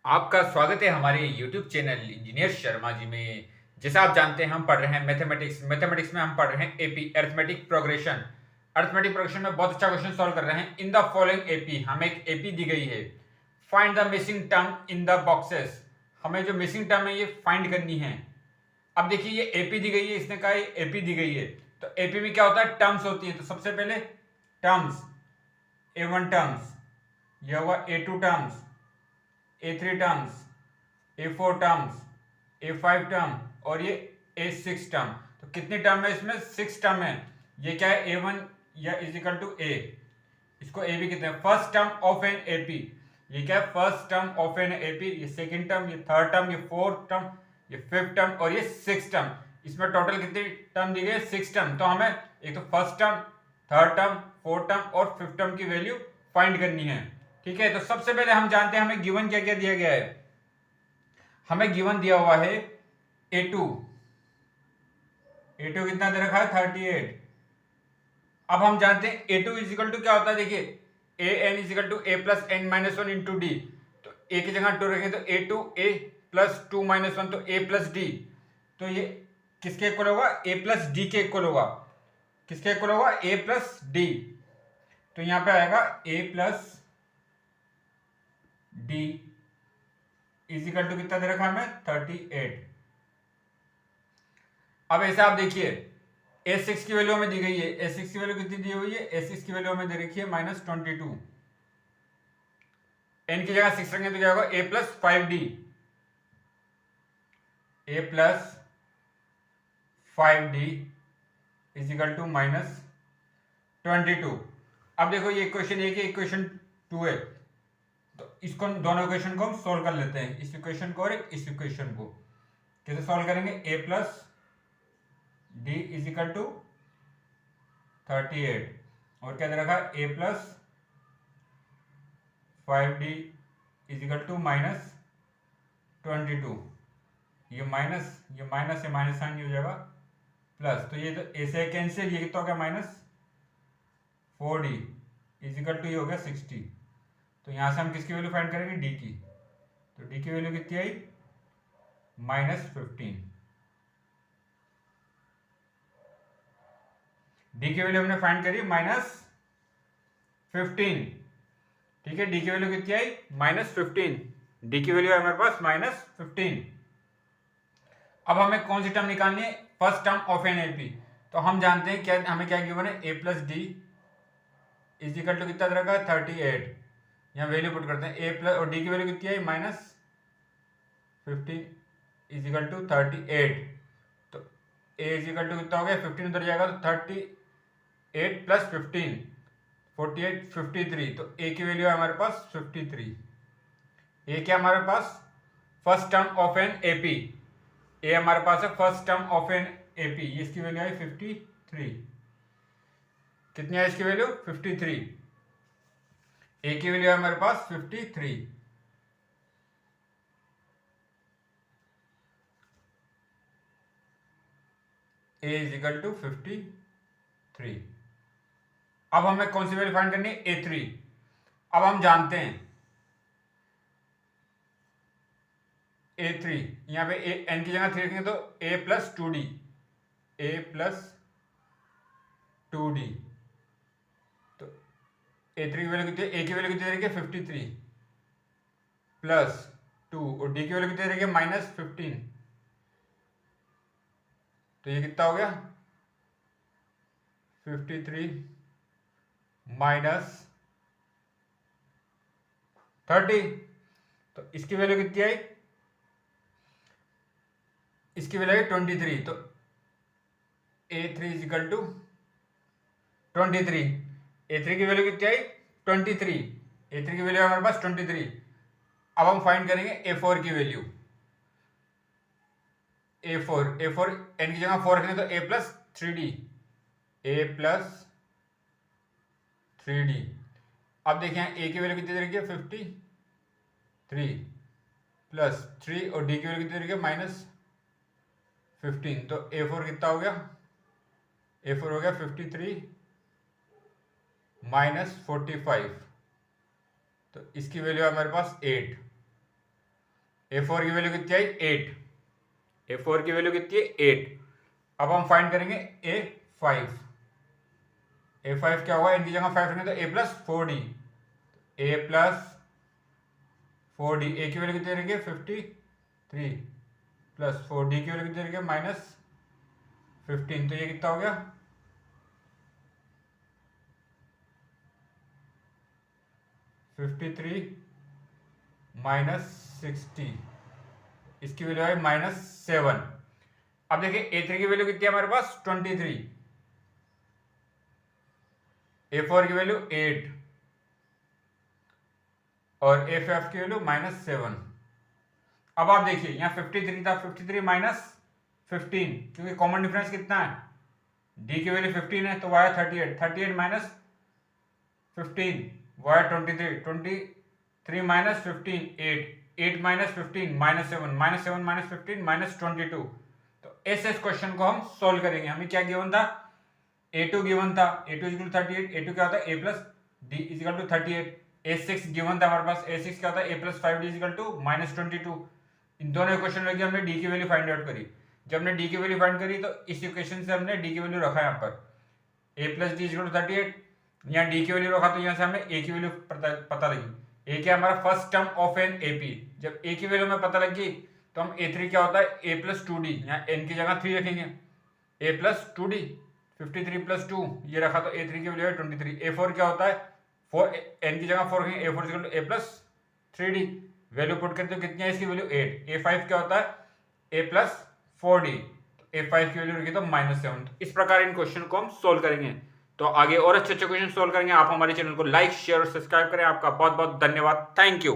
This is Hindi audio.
आपका स्वागत है हमारे YouTube channel engineer Sharma ji में। जैसा आप जानते हैं हम पढ़ रहे हैं मैथमेटिक्स में हम पढ़ रहे हैं AP arithmetic progression. Arithmetic progression में बहुत अच्छा क्वेश्चन सॉल्व कर रहे हैं। इन द फॉलोइंग एपी, हमें एक एपी दी गई है। Find the missing term in the boxes. हमें जो मिसिंग टर्म है ये फाइंड करनी है। अब देखिए ये एपी दी गई है, इसने कहा एपी दी गई है, तो एपी में क्या होता है, टर्म्स होती है। तो सबसे पहले टर्म्स, A1 टर्म्स, यह हुआ A2 terms, A3 terms, A4 terms, A5 term और ये A6 टर्म। तो कितनी टर्म है इसमें, 6 टर्म है। ये क्या है, A1 या इज इक्वल टू A, इसको A भी कहते हैं। First term of an AP, ये क्या है, first term of an AP। ये सेकंड टर्म, ये थर्ड टर्म, ये फोर्थ टर्म, ये फिफ्थ टर्म और ये सिक्स टर्म। इसमें टोटल कितनी टर्म दी गई, 6 टर्म। तो हमें एक तो first term, third term, fourth term और फिफ्थ टर्म की वैल्यू फाइंड करनी है। ठीक है, तो सबसे पहले हम जानते हैं हमें गिवन क्या क्या दिया गया है। हमें गिवन दिया हुआ है A2, A2 कितना दे रखा है, 38। अब हम जानते हैं A2 इज इक्वल टू क्या होता है, देखिए AN is equal to A plus N minus one into D. तो A की जगह 2 रखें तो A2 A plus 2 minus one, तो A प्लस डी। तो ये किसके इक्वल होगा, A प्लस डी के इक्वल होगा। किसके इक्वल होगा, A प्लस डी। तो यहां पे आएगा A plus D is equal to कितना दे रखा है हमें, 38। अब ऐसा आप देखिए A6 की वैल्यू हमें दी गई है। A6 की वैल्यू कितनी दी हुई है, A6 की वैल्यू हमें दे रखी है -22। n की जगह 6 रखेंगे तो क्या होगा, A plus 5D, A plus 5D is equal to -22। अब देखो ये इक्वेशन 1 है, इक्वेशन 2 है, तो इसको दोनों इक्वेशन को हम सोल्व कर लेते हैं, इस इक्वेशन को और इस इक्वेशन को। कैसे सोल्व करेंगे, A plus D is equal to 38 और क्या दे रखा है, A plus 5D is equal to -22। ये माइनस से माइनस साइन हो जाएगा प्लस, तो ये तो ए से कैंसिल, ये कितना हो गया -4D इज इक्वल टू ये हो गया 60। तो यहां से हम किसकी वैल्यू फाइंड करेंगे, डी की। तो डी की वैल्यू कितनी आई, -15। डी की वैल्यू हमने फाइंड करी -15। ठीक है, डी की वैल्यू कितनी आई, -15। डी की वैल्यू है हमारे पास -15। अब हमें कौन सी टर्म निकालनी है, first term of an AP. तो हम जानते हैं क्या, हमें क्या गिवन है, A plus D is equal to कितना रखा है, 38। यहाँ वैल्यू पुट करते हैं, A प्लस और डी की वैल्यू कितनी आई, -15 इज इक्वल टू 38। तो A इज इक्वल टू कितना हो गया, 15 उधर जाएगा तो 38 प्लस 15 48 53। तो A की वैल्यू है हमारे पास 53। A क्या हमारे पास, first term of an AP. A हमारे पास है first term of an AP, इसकी वैल्यू आई 53। कितनी है इसकी वैल्यू, 53। ए की वैल्यू है हमारे पास 53। ए इज इक्वल टू 53। अब हमें कौन सी वैल्यू फाइंड करनी है, A3। अब हम जानते हैं A3, यहाँ पे एन की जगह 3 रखेंगे तो A plus 2D, A plus 2D। तो A3 की वैल्यू कितनी है, A की वैल्यू कितनी रखी है, 53 प्लस 2 और D की वैल्यू कितनी रखी है, -15। तो ये कितना हो गया, 53 माइनस 30। तो इसकी वैल्यू कितनी आई, इसकी वैल्यू आई 23। तो A3 is equal to 23। A3 की वैल्यू कितनी आई, 23। A3 की वैल्यू हमारे पास 23। अब हम फाइंड करेंगे A4 की वैल्यू। A4 n की जगह 4 रखेंगे तो A plus 3D, A plus 3D। अब देखें A की वैल्यू कितनी दे रखी है, 53 प्लस 3 और D की वैल्यू कितनी दे रखी है, -15। तो A4 कितना हो गया, A4 हो गया 53 -45। तो इसकी वैल्यू है हमारे पास 8। A4 की वैल्यू कितनी आई 8, A4 की वैल्यू कितनी है 8। अब हम फाइंड करेंगे A5। A5 क्या होगा, इनकी जगह 5 रखेंगे तो A plus 4D, A plus 4D, A की वैल्यू कितनी रहेगी 53 प्लस 4D की वैल्यू कितनी रहेगी -15, तो ये कितना हो गया 53 -60, इसकी वैल्यू आई -7। अब देखिए A3 की वैल्यू कितनी है हमारे पास 23, A4 की वैल्यू 8 और A5 की वैल्यू -7। अब आप देखिए यहाँ 53 था, 53 -15, क्योंकि कॉमन डिफरेंस कितना है, D की वैल्यू 15 है तो वाया 38, 38 -15 वाया 23, 23 -15 8, 8 -15 -7, -7 -15 -22। तो ऐसे इस क्वेश्चन को हम सोल्व करेंगे। हमें क्या गिवन था, A2 गिवन था, A2 इक्वल 38, A2 क्या होता है A plus D equal to 38, A6 given था हमारे पास, A6 क्या होता है A plus 5D equal to -22। इन दोनों इक्वेशन लेके हमने D की वैल्यू फाइंड आउट करी। जब हमने D की वैल्यू फाइंड करी तो इस इक्वेशन से हमने D की वैल्यू रखा यहाँ पर, A plus D equal to 38, यहाँ D की वैल्यू रखा तो यहाँ से हमें A की वैल्यू पता लगी। A क्या हमारा first term of an AP, जब A की वैल्यू हमें पता लगी तो हम A3 क्या होता है A प्लस 2D, यहाँ n की जगह 3 रखेंगे, A प्लस 2D 53 प्लस 2 ये रखा तो A3 की वैल्यू है 23। A4 क्या होता है 4, n की जगह 4 रखेंगे, A4 equal to A plus 3D, value put करते हो कितनी है इसकी वैल्यू 8। A5 क्या होता है A प्लस 4D, A5 की वैल्यू रखी तो -7। इस प्रकार इन क्वेश्चन को हम सोल्व करेंगे। तो आगे और अच्छे अच्छे क्वेश्चन सोल्व करेंगे। आप हमारे चैनल को लाइक शेयर और सब्सक्राइब करें। आपका बहुत बहुत धन्यवाद, थैंक यू।